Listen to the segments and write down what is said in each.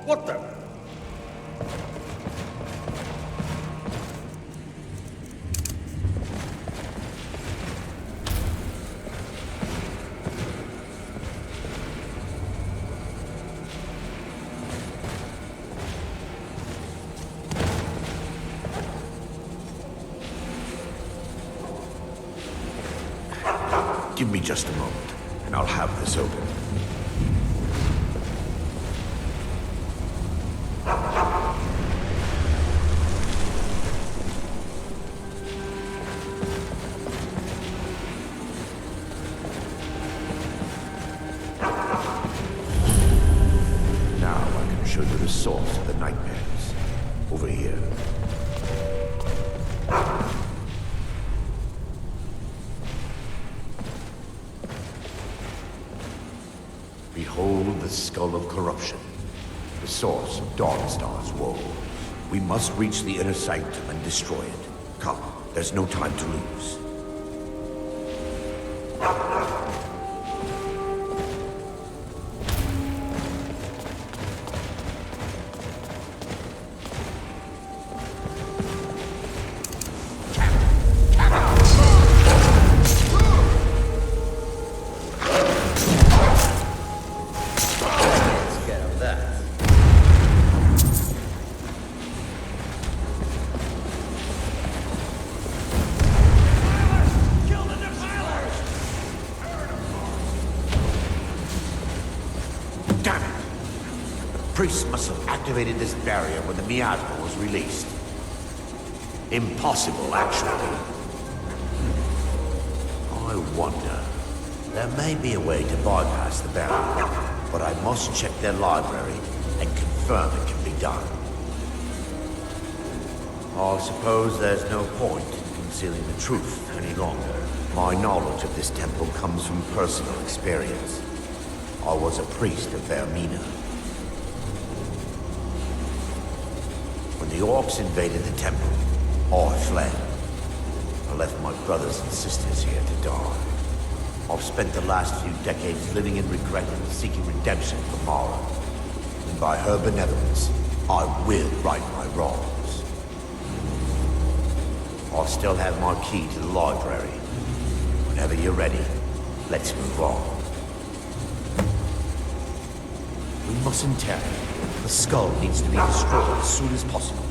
What the? Give me just a moment, and I'll have this open. Now I can show you the source of the nightmares. Over here. Behold the skull of corruption, the source of Dawnstar's woe. We must reach the inner sanctum and destroy it. Come, there's no time to lose. Priests must have activated this barrier when the miasma was released. Impossible, actually. I wonder. There may be a way to bypass the barrier, but I must check their library and confirm it can be done. I suppose there's no point in concealing the truth any longer. My knowledge of this temple comes from personal experience. I was a priest of Vermina. When the orcs invaded the temple, I fled. I left my brothers and sisters here to die. I've spent the last few decades living in regret and seeking redemption for Mara. And by her benevolence, I will right my wrongs. I still have my key to the library. Whenever you're ready, let's move on. We mustn't tarry. The skull needs to be destroyed as soon as possible.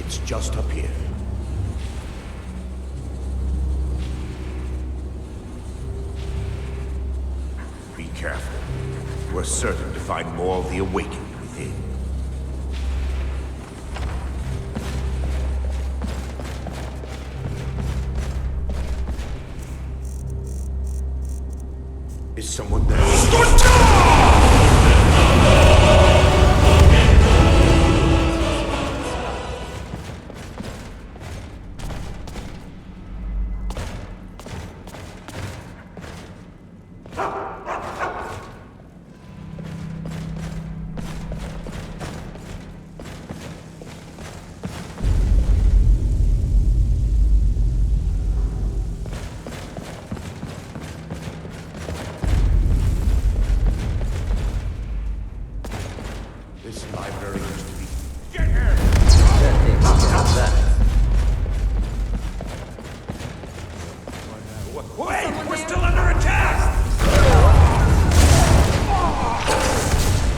It's just up here. Be careful. We're certain to find more of the awakened within. Is someone there? This library used to be... Get here! Wait! We're still under attack!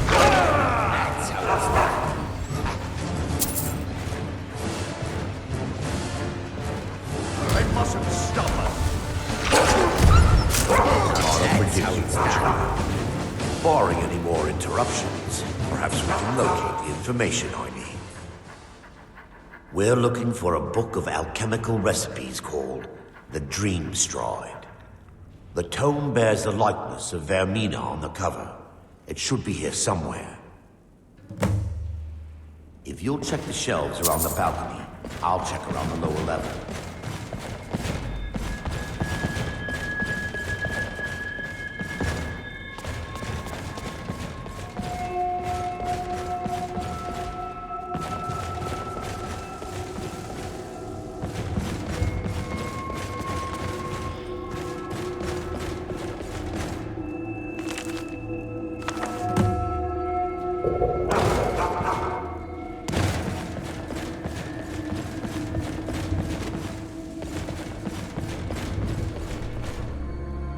That's how it's done. They mustn't stop us. That's how it's done. Barring any more interruptions, perhaps we can locate the information I need. We're looking for a book of alchemical recipes called the Dream Stride. The tome bears the likeness of Vermina on the cover. It should be here somewhere. If you'll check the shelves around the balcony, I'll check around the lower level.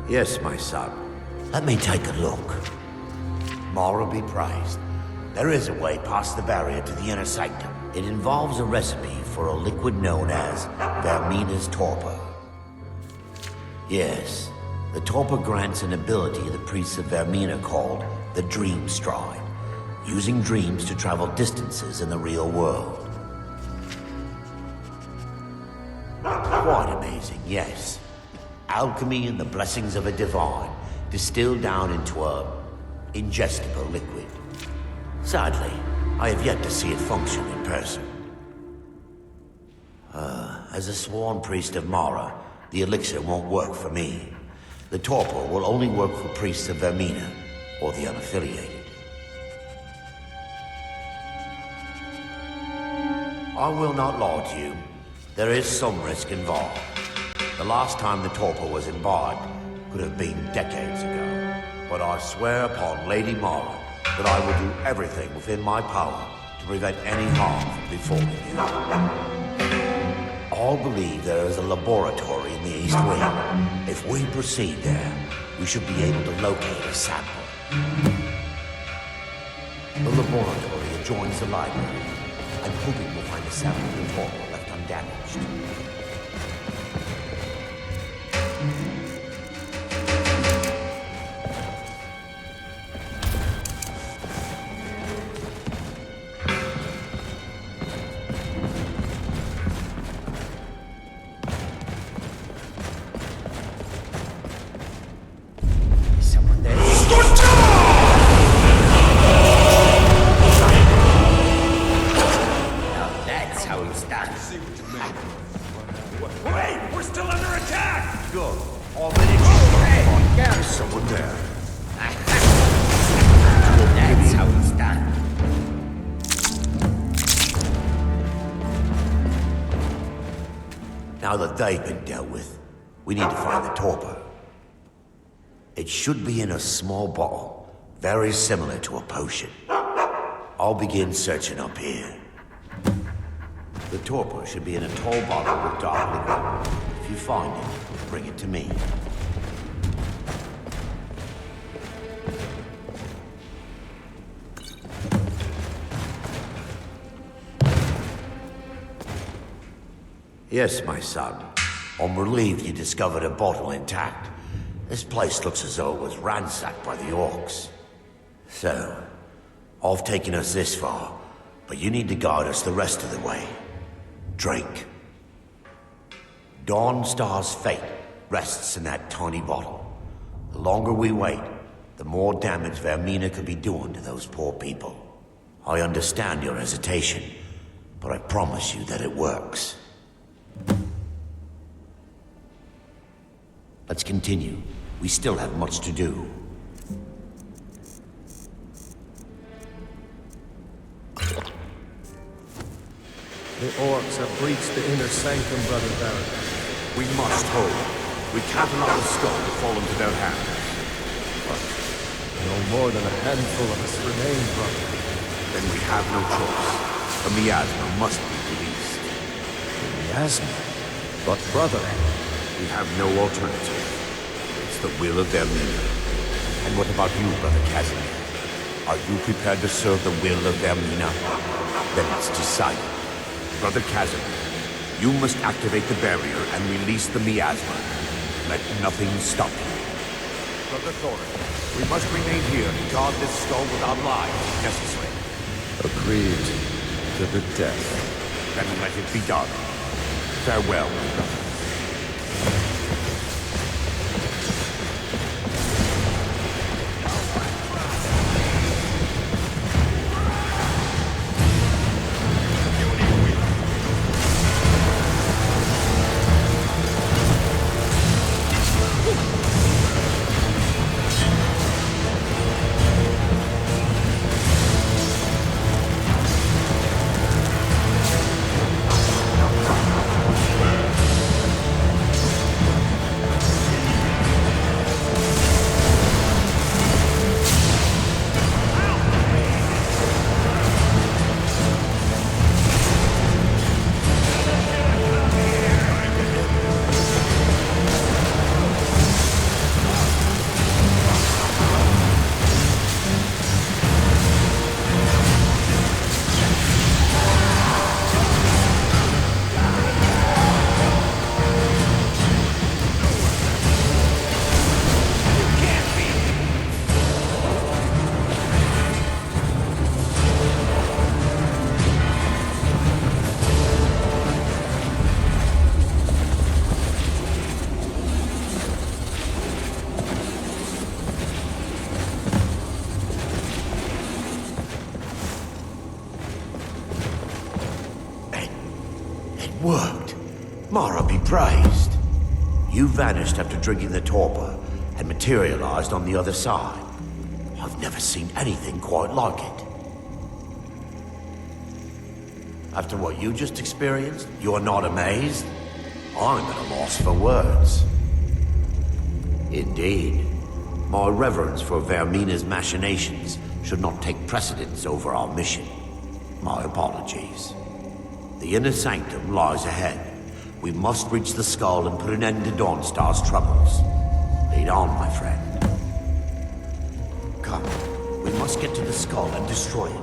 Yes, my son. Let me take a look. Mara be praised. There is a way past the barrier to the inner sanctum. It involves a recipe for a liquid known as Vermina's torpor. Yes, the torpor grants an ability the priests of Vermina called the Dream Stride, using dreams to travel distances in the real world. Quite amazing, yes. Alchemy and the blessings of a divine, distilled down into a ingestible liquid. Sadly, I have yet to see it function in person. As a sworn priest of Mara, the elixir won't work for me. The torpor will only work for priests of Vermina, or the unaffiliated. I will not lie to you. There is some risk involved. The last time the torpor was imbibed could have been decades ago. But I swear upon Lady Mara that I will do everything within my power to prevent any harm from befalling you. I believe there is a laboratory in the East Wing. If we proceed there, we should be able to locate a sample. The laboratory adjoins the library. I'm hoping we'll find a sample of the torpor left undamaged. Now that they've been dealt with, we need to find the torpor. It should be in a small bottle, very similar to a potion. I'll begin searching up here. The torpor should be in a tall bottle with dark liquid. If you find it, bring it to me. Yes, my son. I'm relieved you discovered a bottle intact. This place looks as though it was ransacked by the orcs. So, I've taken us this far, but you need to guide us the rest of the way. Drink. Dawnstar's fate rests in that tiny bottle. The longer we wait, the more damage Vermina could be doing to those poor people. I understand your hesitation, but I promise you that it works. Let's continue. We still have much to do. The orcs have breached the inner sanctum, Brother Baron. We must hold. We can't allow the skull to fall into their hands. But no more than a handful of us remain, brother. Then we have no choice. The miasma must be released. The miasma? But brother... We have no alternative. It's the will of Vermina. And what about you, Brother Casimir? Are you prepared to serve the will of Vermina? Then it's decided. Brother Casimir, you must activate the barrier and release the miasma. Let nothing stop you. Brother Thorin, we must remain here and guard this skull with our lives if necessary. Agreed to the death. Then let it be done. Farewell, my brother. Mara be praised. You vanished after drinking the torpor and materialized on the other side. I've never seen anything quite like it. After what you just experienced, you're not amazed? I'm at a loss for words. Indeed. My reverence for Vermina's machinations should not take precedence over our mission. My apologies. The inner sanctum lies ahead. We must reach the skull and put an end to Dawnstar's troubles. Lead on, my friend. Come, we must get to the skull and destroy it.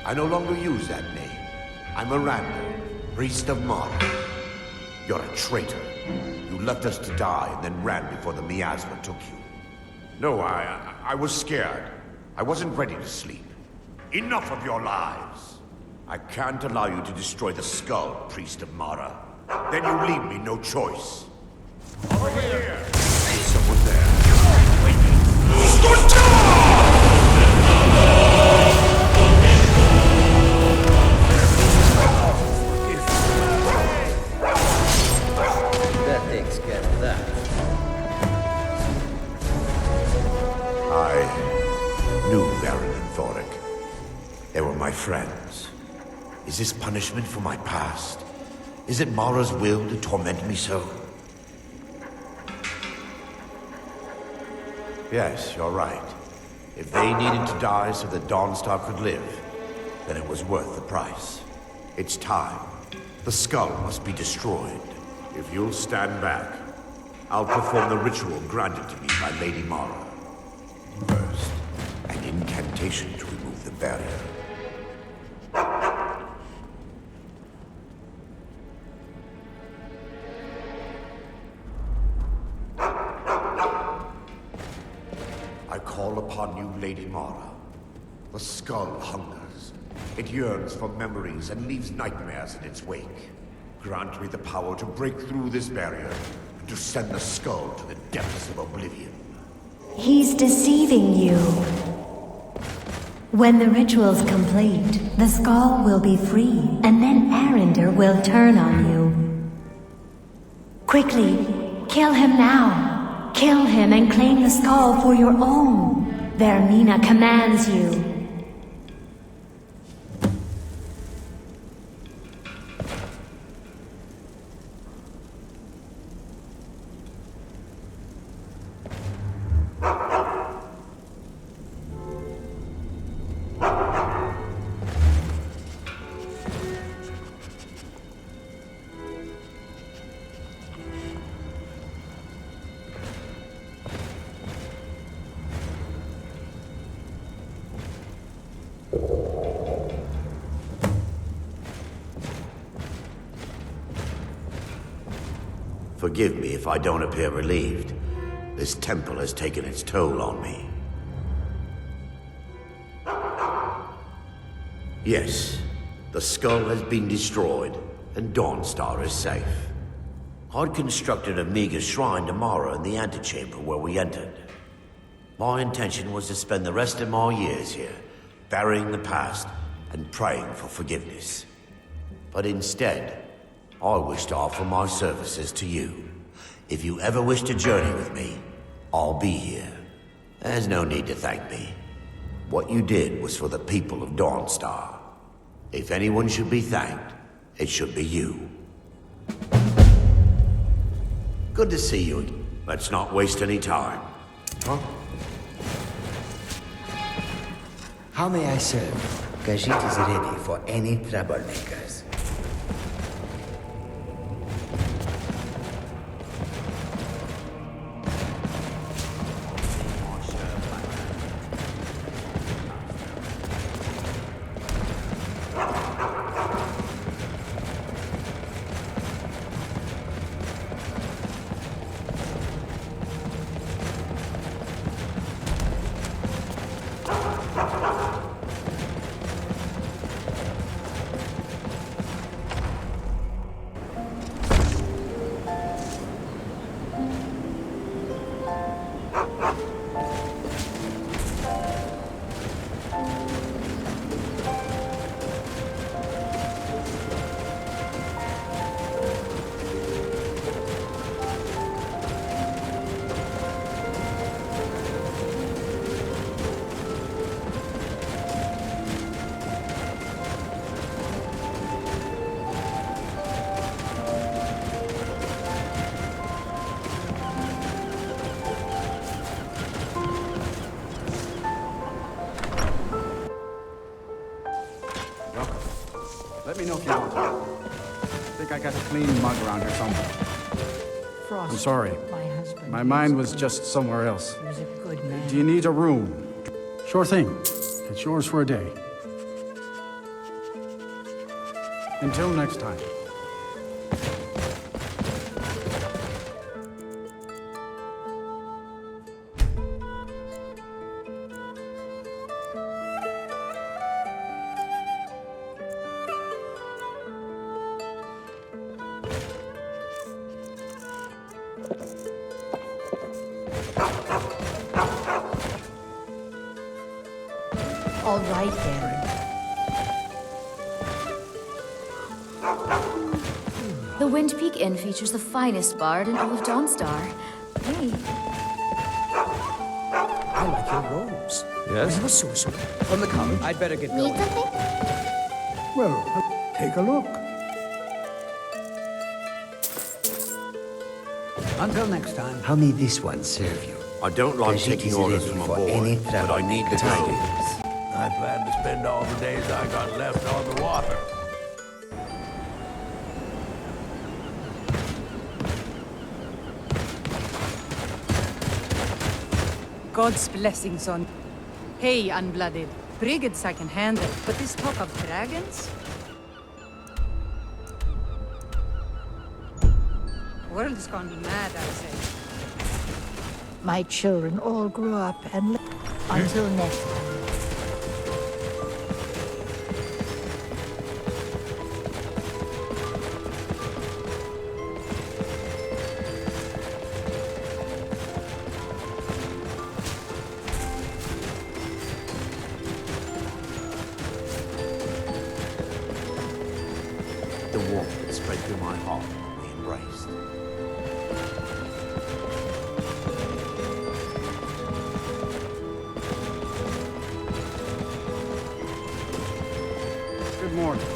I no longer use that name. I'm Miranda, priest of Mara. You're a traitor. You left us to die and then ran before the miasma took you. No, I was scared. I wasn't ready to sleep. Enough of your lies! I can't allow you to destroy the skull, priest of Mara. Then you leave me no choice. Over here! Someone there. They were my friends. Is this punishment for my past? Is it Mara's will to torment me so? Yes, you're right. If they needed to die so that Dawnstar could live, then it was worth the price. It's time. The skull must be destroyed. If you'll stand back, I'll perform the ritual granted to me by Lady Mara. First, an incantation to remove the barrier. I call upon you, Lady Mara. The skull hungers. It yearns for memories and leaves nightmares in its wake. Grant me the power to break through this barrier and to send the skull to the depths of oblivion. He's deceiving you. When the ritual's complete, the skull will be free, and then Arender will turn on you. Quickly, kill him now. Kill him and claim the skull for your own. Vermina commands you. Forgive me if I don't appear relieved. This temple has taken its toll on me. Yes, The skull has been destroyed, and Dawnstar is safe. I'd constructed a meager shrine to Mara in the antechamber where we entered. My intention was to spend the rest of my years here, burying the past and praying for forgiveness. But instead, I wish to offer my services to you. If you ever wish to journey with me, I'll be here. There's no need to thank me. What you did was for the people of Dawnstar. If anyone should be thanked, it should be you. Good to see you. Let's not waste any time. Huh? How may I serve? Khajiit is ready for any troublemakers. Let me know if you want. I think I got a clean mug around here somewhere. Frost, I'm sorry. my husband. My mind was just somewhere else. He was a good man. Do you need a room? Sure thing. It's yours for a day. Until next time. All right, then. The Wind Peak Inn features the finest bard in all of Dawnstar. Hey, I like your robes. Yes? Are you a sorcerer? From the college? I'd better get need going. something? Well, take a look. Until next time. How may this one serve you? I don't like Khajiit taking is orders ready from a for boy, any but I need the trouble. tidings. I plan to spend all the days I got left on the water. God's blessings on. Hey, unblooded. Brigands I can handle, but this talk of dragons? World's gone mad, I say. My children all grew up and until next time. The warmth that spread through my heart when we embraced. Good morning.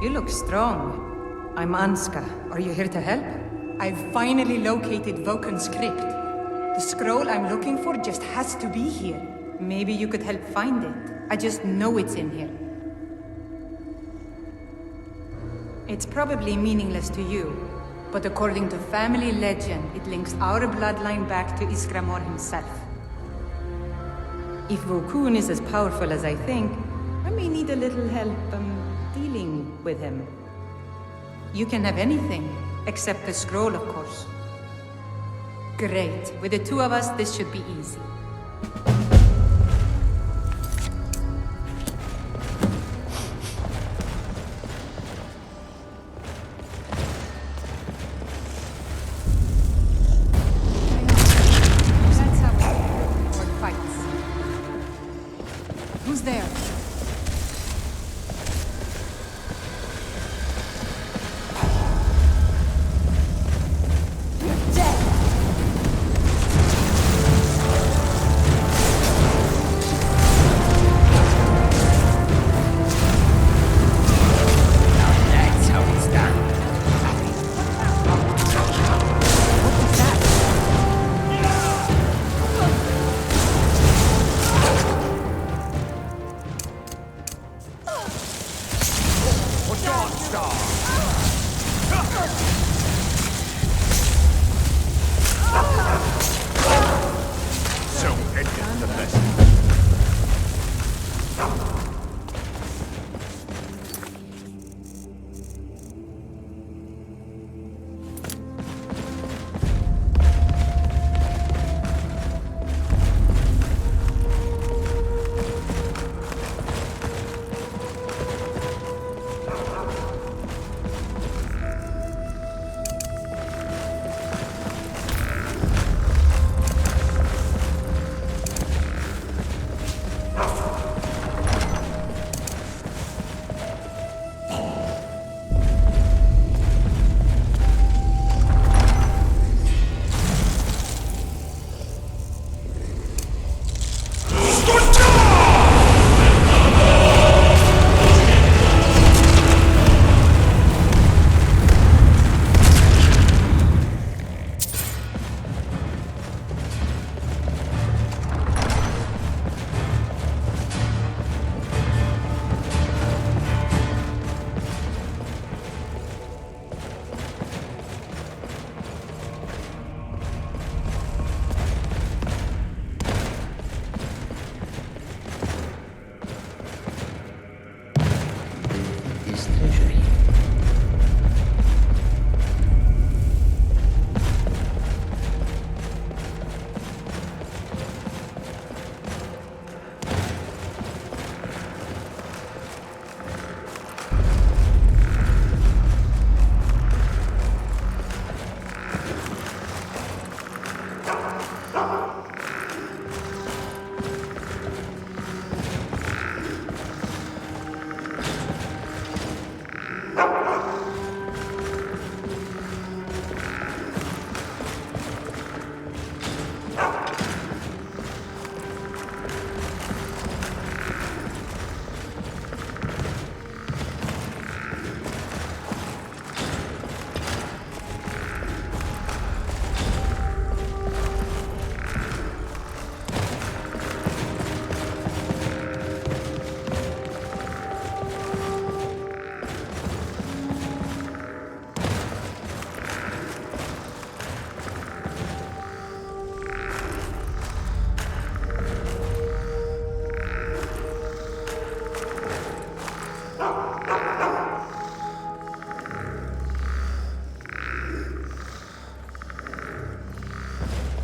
You look strong. I'm Anska. Are you here to help? I've finally located Voken's crypt. The scroll I'm looking for just has to be here. Maybe you could help find it. I just know it's in here. It's probably meaningless to you, but according to family legend, it links our bloodline back to Iskramor himself. If Vokun is as powerful as I think, I may need a little help dealing with him. You can have anything, except the scroll, of course. Great. With the two of us, this should be easy. That's how it fights. Who's there?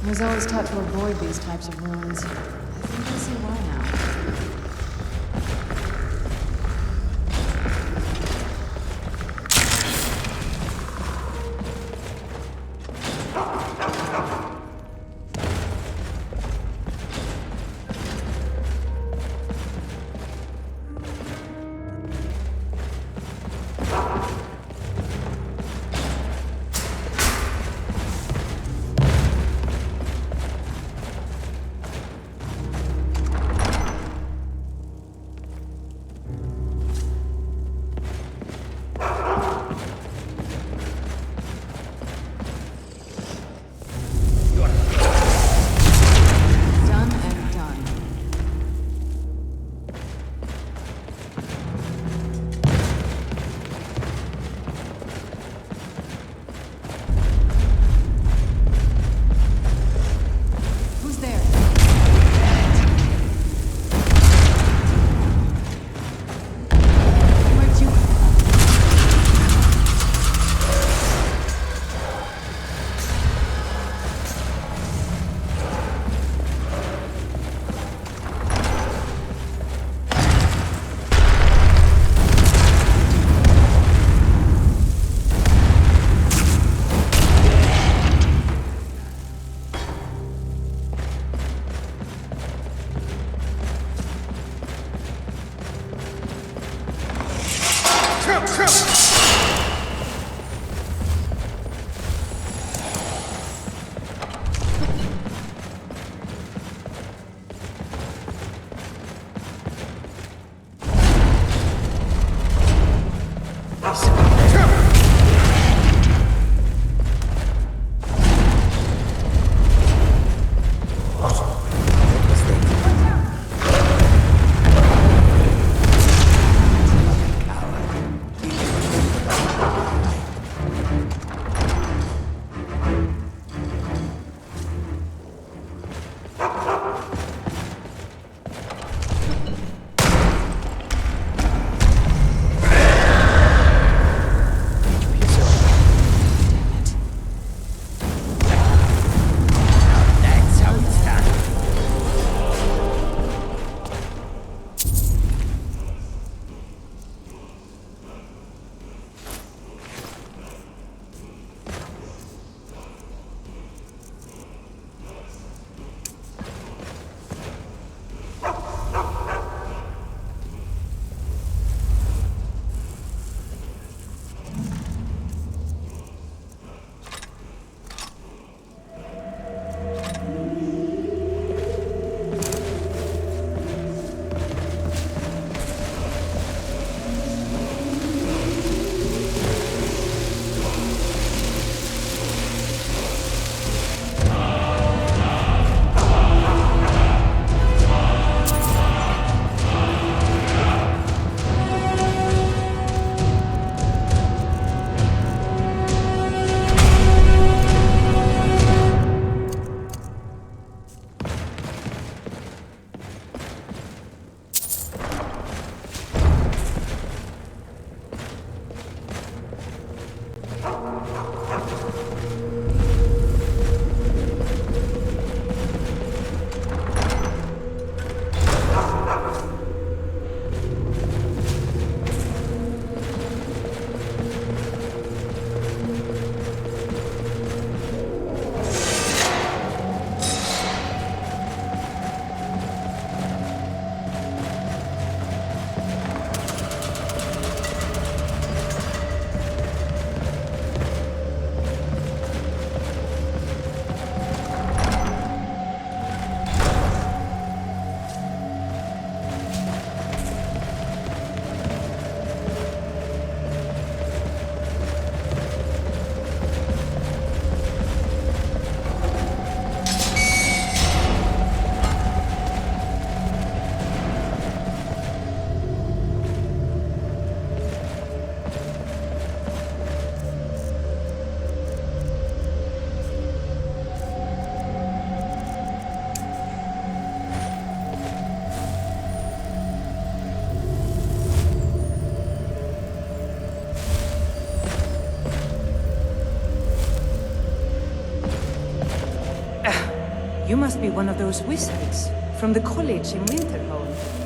I was always taught to avoid these types of ruins. I think I see why now. You must be one of those wizards from the college in Winterhold.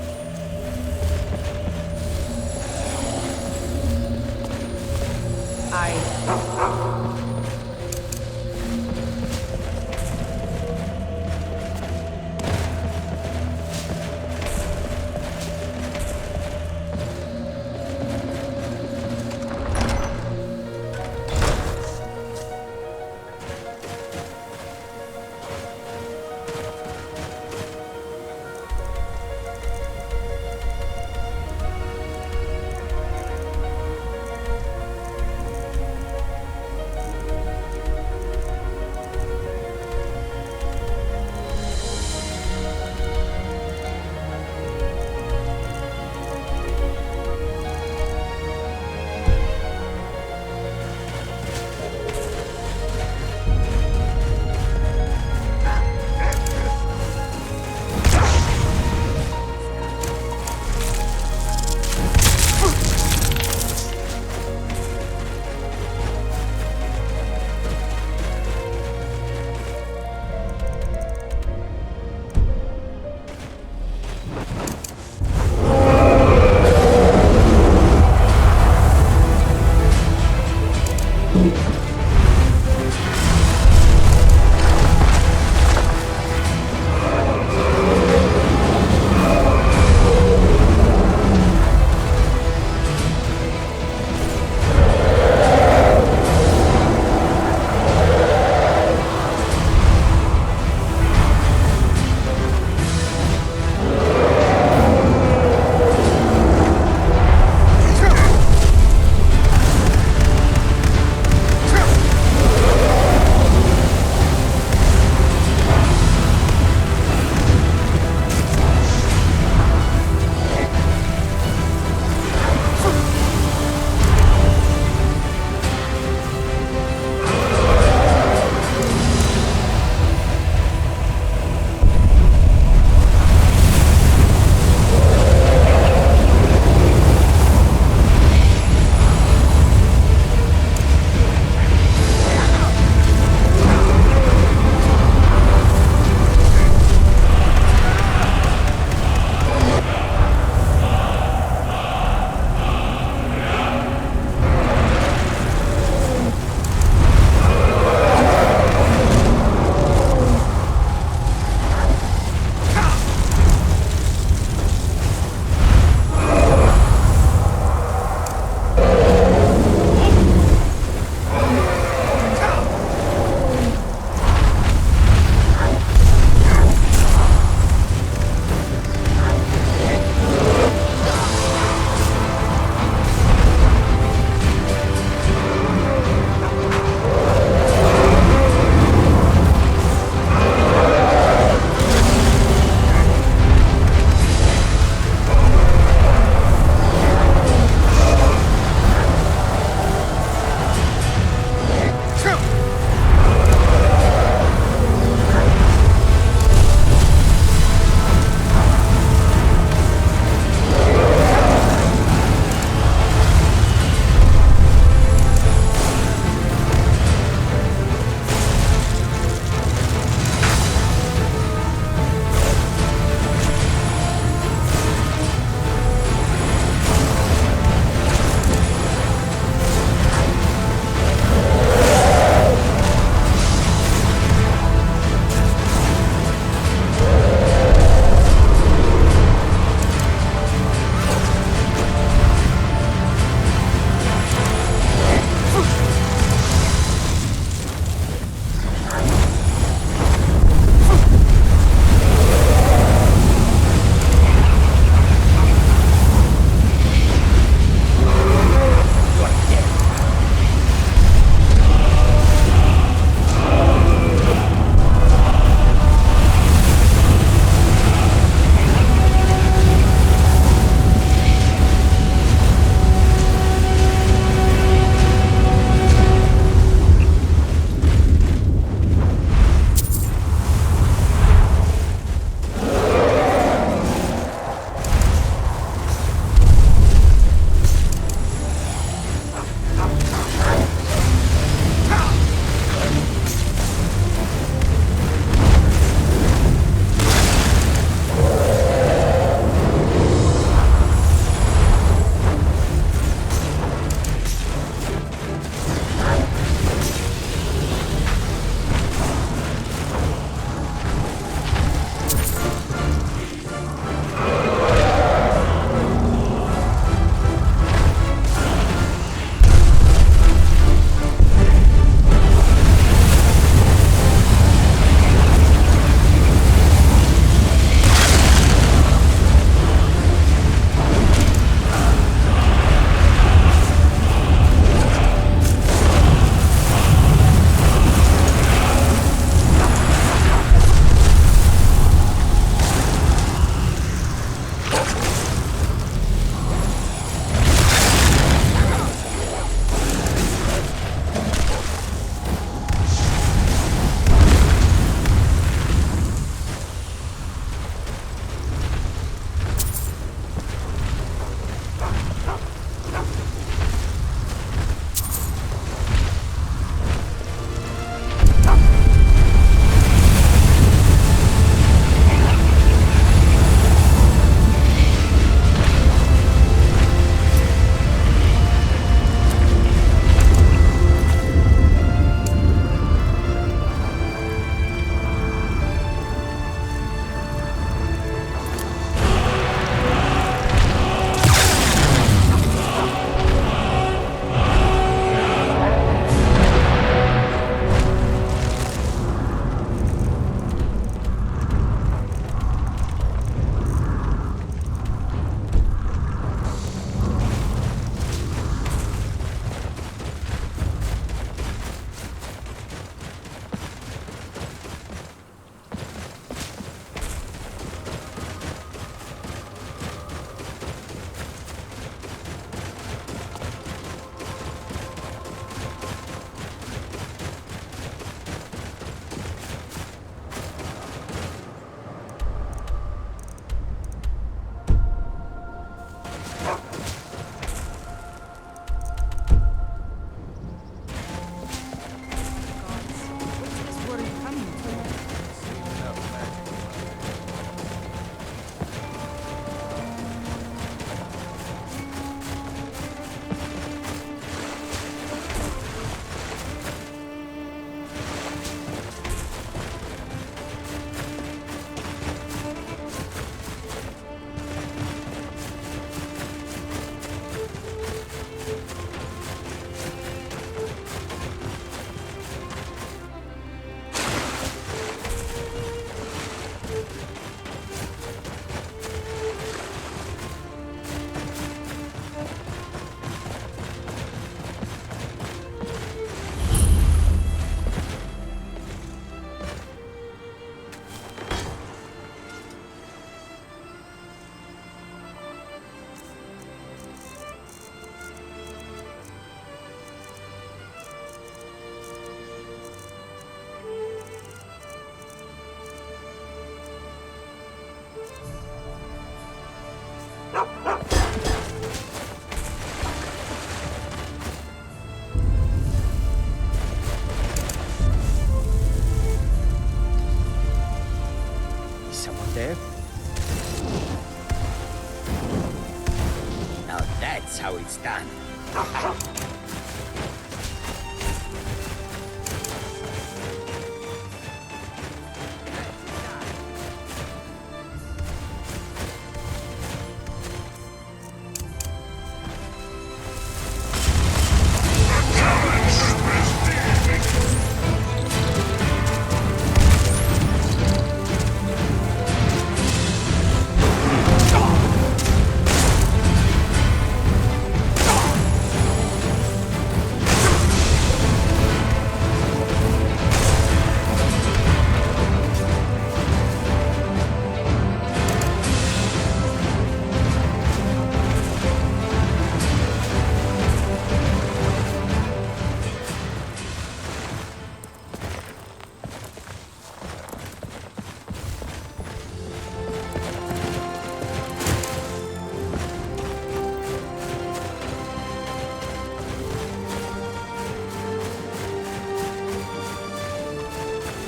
Now that's how it's done.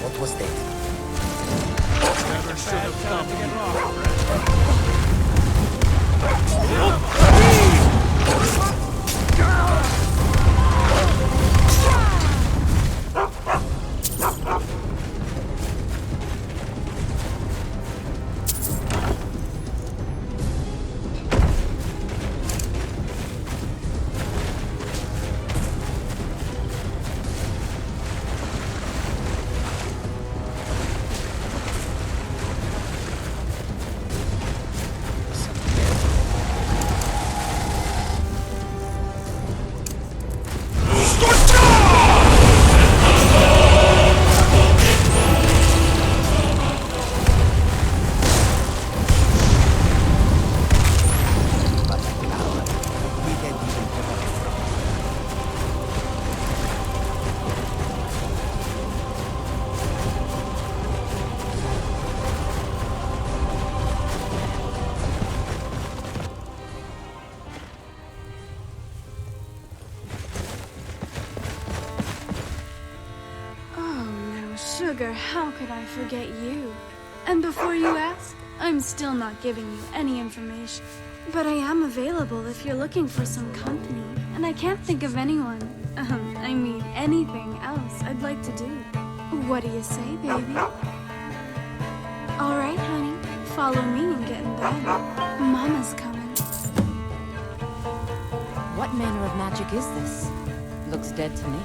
What was that? Never should have come to get lost. Sugar, how could I forget you? And before you ask, I'm still not giving you any information. But I am available if you're looking for some company. And I can't think of anyone, I mean anything else I'd like to do. What do you say, baby? Alright, honey. Follow me and get in bed. Mama's coming. What manner of magic is this? Looks dead to me.